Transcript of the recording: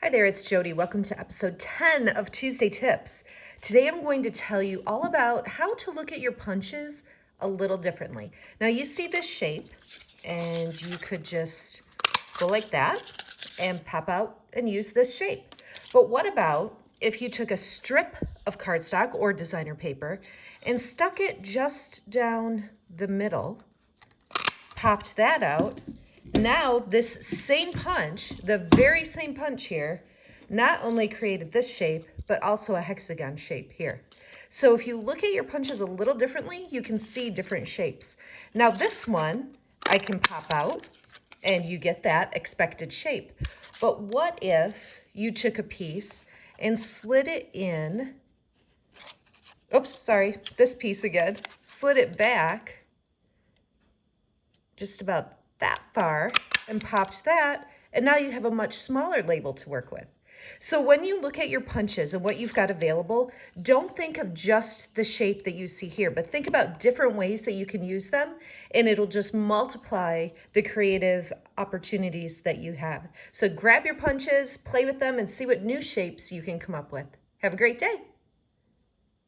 Hi there, it's Jodi. Welcome to episode 10 of Tuesday Tips. Today I'm going to tell you all about how to look at your punches a little differently. Now you see this shape and you could just go like that and pop out and use this shape. But what about if you took a strip of cardstock or designer paper and stuck it just down the middle, popped that out. Now this same punch, the very same punch here, not only created this shape, but also a hexagon shape here. So if you look at your punches a little differently, you can see different shapes. Now this one, I can pop out and you get that expected shape. But what if you took a piece and slid it in, this piece again, slid it back just about that far and popped that, and now you have a much smaller label to work with. So when you look at your punches and what you've got available, don't think of just the shape that you see here, but think about different ways that you can use them, and it'll just multiply the creative opportunities that you have. So grab your punches, play with them, and see what new shapes you can come up with. Have a great day.